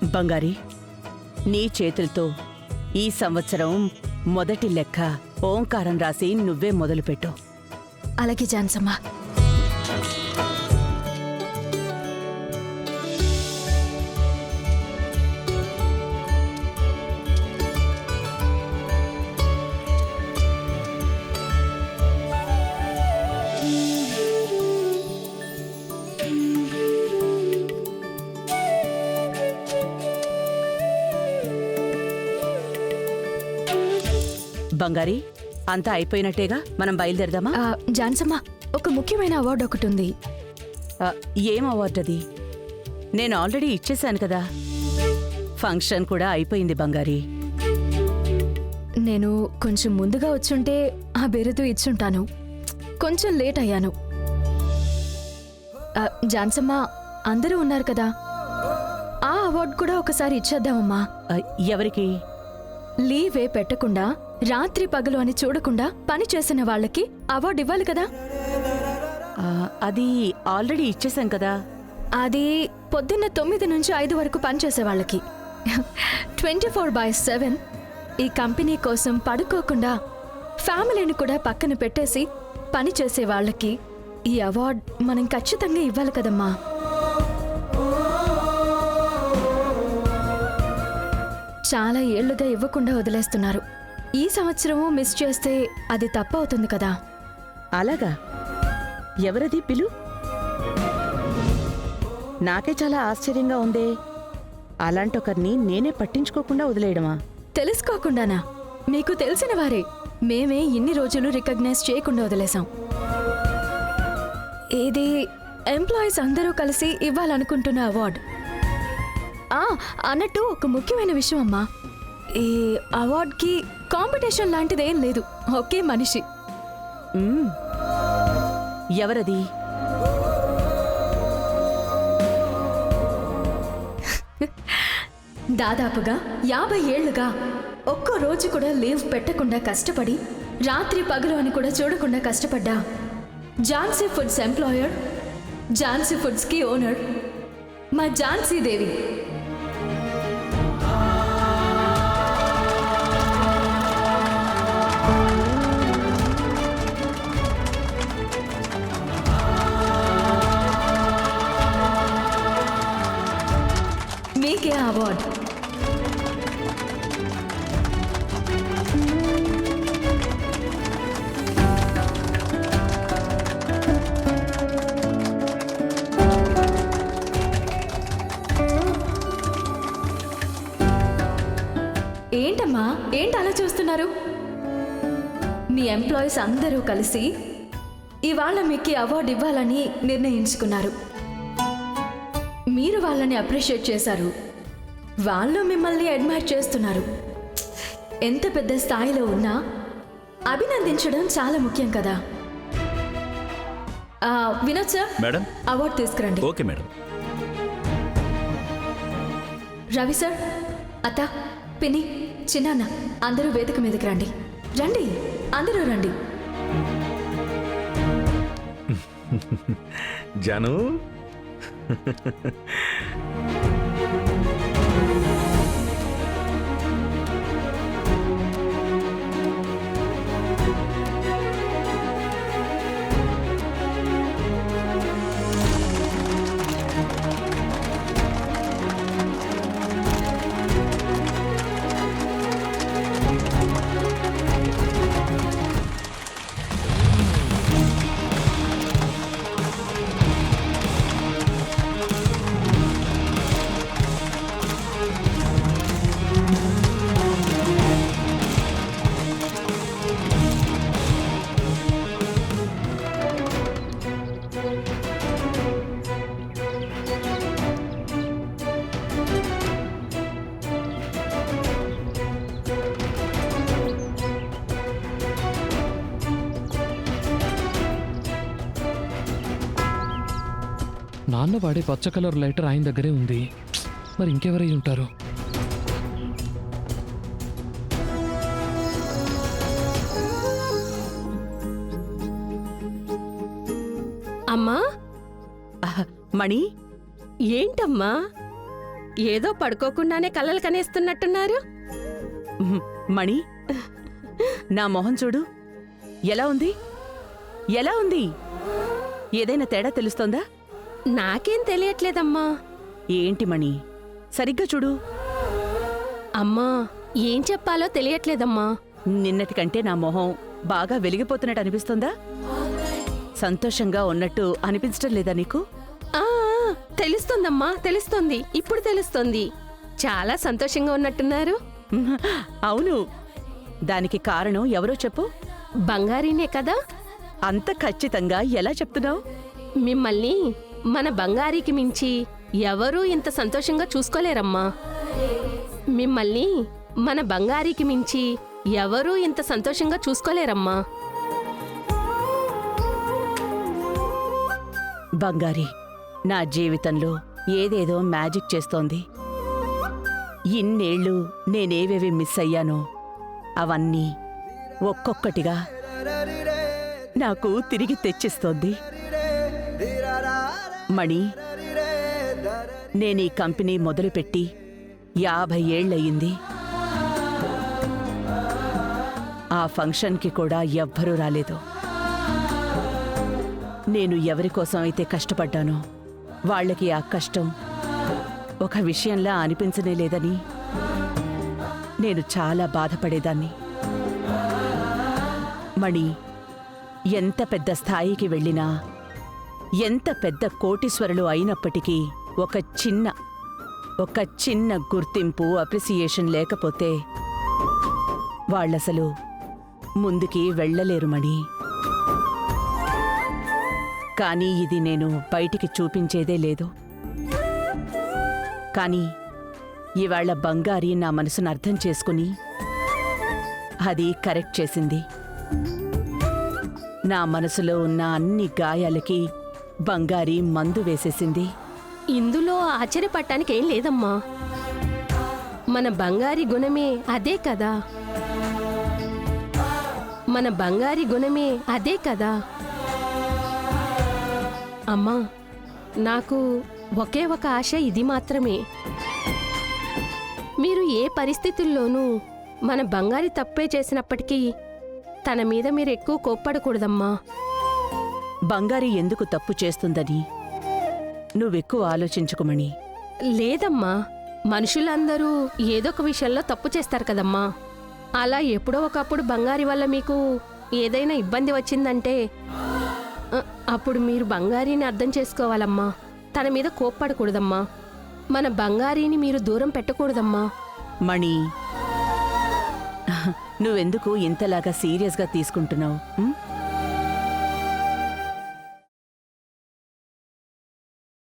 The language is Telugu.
బంగారి, నీ చేతులతో ఈ సంవత్సరం మొదటి లెక్క ఓంకారం రాసి నువ్వే మొదలుపెట్టు. అలాగే జాన్సమ్మా. బంగారి, అంతా అయిపోయినట్టేగా, మనం బయలుదేరదామా? జాన్సమ్మా, ఒక ముఖ్యమైన అవార్డు ఒకటి ఉంది. ఏం అవార్డు అది? నేను ఆల్రెడీ ఇచ్చేశాను కదా. ఫంక్షన్ కూడా అయిపోయింది బంగారి. నేను కొంచెం ముందుగా వచ్చుంటే ఆ బిరుదు ఇచ్చుంటాను. కొంచెం లేట్ అయ్యాను. జాన్సమ్మా, అందరూ ఉన్నారు కదా, ఆ అవార్డు కూడా ఒకసారి ఇచ్చేద్దామమ్మా. ఎవరికి? లీవే పెట్టకుండా, రాత్రి పగలు అని చూడకుండా పని చేసిన వాళ్ళకి అవార్డు ఇవ్వాలి కదా. అది ఆల్రెడీ ఇచ్చేశాం కదా. అది పొద్దున్న 9 నుంచి 5 వరకు పనిచేసే వాళ్ళకి. 24/7 ఈ కంపెనీ కోసం పడుకోకుండా ఫ్యామిలీని కూడా పక్కన పెట్టేసి పని చేసే వాళ్ళకి ఈ అవార్డు మనం ఖచ్చితంగా ఇవ్వాలి కదమ్మా. చాలా ఏళ్లుగా ఇవ్వకుండా వదిలేస్తున్నారు. ఈ సంవత్సరము మిస్ చేస్తే అది తప్పవుతుంది కదా. అలాగా? ఎవరది? పిలు. నాకే చాలా ఆశ్చర్యంగా ఉందే. అలాంటొకరిని నేనే పట్టించుకోకుండా వదిలేయడమా? తెలుసుకోకుండానా? మీకు తెలిసిన వారే. మేమే ఇన్ని రోజులు రికగ్నైజ్ చేయకుండా వదిలేశాం. ఇది ఎంప్లాయీస్ అందరూ కలిసి ఇవ్వాలనుకుంటున్న అవార్డు. అన్నట్టు ఒక ముఖ్యమైన విషయం అమ్మా, ఈ అవార్డ్కి కాంపిటీషన్ లాంటిదేం లేదు. ఒకే మనిషి. ఎవరది? దాదాపుగా 50 ఏళ్లుగా ఒక్కో రోజు కూడా లీవ్ పెట్టకుండా కష్టపడి, రాత్రి పగలు అని కూడా చూడకుండా కష్టపడ్డా ఝాన్సీ ఫుడ్స్ ఎంప్లాయర్, ఝాన్సీ ఫుడ్స్కి ఓనర్ మా ఝాన్సీ దేవి. మీకే అవార్డు. ఏంటమ్మా, ఏంటి అలా చూస్తున్నారు? మీ ఎంప్లాయీస్ అందరూ కలిసి ఇవాళ మీకు అవార్డు ఇవ్వాలని నిర్ణయించుకున్నారు. మీరు వాళ్ళని అప్రిషియేట్ చేశారు, వాళ్ళు మిమ్మల్ని అడ్మైర్ చేస్తున్నారు. ఎంత పెద్ద స్థాయిలో ఉన్నా అభినందించడం చాలా ముఖ్యం కదా. వినోద్ సార్, మేడం అవార్డు తీసుకురండి. Okay madam. రవి సార్, అత్త, పిన్ని, చిన్నాన్న అందరూ వేదిక మీదకి రండి. రండి, అందరూ రండి. జాను, నాన్న వాడే పచ్చ కలర్ లైటర్ ఆయన దగ్గరే ఉంది. మరి ఇంకెవరై ఉంటారు? అమ్మా, మణి, ఏంటమ్మా? ఏదో పడుకోకుండానే కలలు కనేస్తున్నట్టున్నారు. మణి, నా మొహం చూడు, ఎలా ఉంది? ఎలా ఉంది? ఏదైనా తేడా తెలుస్తోందా? నాకేం తెలియట్లేదమ్మా. ఏంటి మణి, సరిగ్గా చూడు. అమ్మా, ఏం చెప్పాలో తెలియట్లేదమ్మా. నిన్నటికంటే నా మొహం బాగా వెలిగిపోతున్నట్టు అనిపిస్తోందా? సంతోషంగా ఉన్నట్టు అనిపించటం లేదా నీకు? ఆ, తెలుస్తోందమ్మా, తెలుస్తోంది. ఇప్పుడు తెలుస్తోంది. చాలా సంతోషంగా ఉన్నట్టున్నారు. అవును. దానికి కారణం ఎవరో చెప్పు. బంగారీనే కదా? అంత ఖచ్చితంగా ఎలా చెప్తున్నావు? మిమ్మల్ని మన బంగారీకి మించి ఎవరూ ఇంత సంతోషంగా చూసుకోలేరమ్మా. మిమ్మల్ని మన బంగారీకి మించి ఎవరూ ఇంత సంతోషంగా చూసుకోలేరమ్మా. బంగారి, నా జీవితంలో ఏదేదో మ్యాజిక్ చేస్తోంది. ఇన్నేళ్లు నేనేవేవి మిస్ అయ్యానో అవన్నీ ఒక్కొక్కటిగా నాకు తిరిగి తెచ్చిస్తోంది. మణి, నేనీ కంపెనీ మొదలుపెట్టి 50 ఏళ్లయ్యింది. ఆ ఫంక్షన్కి కూడా ఎవ్వరూ రాలేదు. నేను ఎవరికోసం అయితే కష్టపడ్డానో వాళ్ళకి ఆ కష్టం ఒక విషయంలా అనిపించనే లేదని నేను చాలా బాధపడేదాన్ని. మణి, ఎంత పెద్ద స్థాయికి వెళ్ళినా, ఎంత పెద్ద కోటీశ్వరులు అయినప్పటికీ ఒక చిన్న గుర్తింపు, అప్రిసియేషన్ లేకపోతే వాళ్ళసలు ముందుకి వెళ్ళలేరు మణి. కానీ ఇది నేను బయటికి చూపించేదే లేదు. కానీ ఇవాళ బంగారి నా మనసును అర్థం చేసుకుని అది కరెక్ట్ చేసింది. నా మనసులో ఉన్న అన్ని గాయాలకి బంగారి మందు వేసేసింది. ఇందులో ఆశ్చర్యపడటానికి ఏం లేదమ్మా. మన బంగారీ గుణమే అదే కదా. మన బంగారీ గుణమే అదే కదా. అమ్మా, నాకు ఒకే ఒక ఆశ ఇది మాత్రమే. మీరు ఏ పరిస్థితుల్లోనూ మన బంగారి తప్పే చేసినప్పటికీ తన మీద మీరు ఎక్కువ కోప్పడకూడదమ్మా. బంగారి ఎందుకు తప్పు చేస్తుందని నువ్వెక్కువ ఆలోచించుకోమని. లేదమ్మా, మనుషులందరూ ఏదో ఒక విషయంలో తప్పు చేస్తారు కదమ్మా. అలా ఎప్పుడో ఒకప్పుడు బంగారి వల్ల మీకు ఏదైనా ఇబ్బంది వచ్చిందంటే అప్పుడు మీరు బంగారీని అర్థం చేసుకోవాలమ్మా. తన మీద కోప్పడకూడదమ్మా. మన బంగారీని మీరు దూరం పెట్టకూడదమ్మా. మణి, నువ్వెందుకు ఇంతలాగా సీరియస్గా తీసుకుంటున్నావు?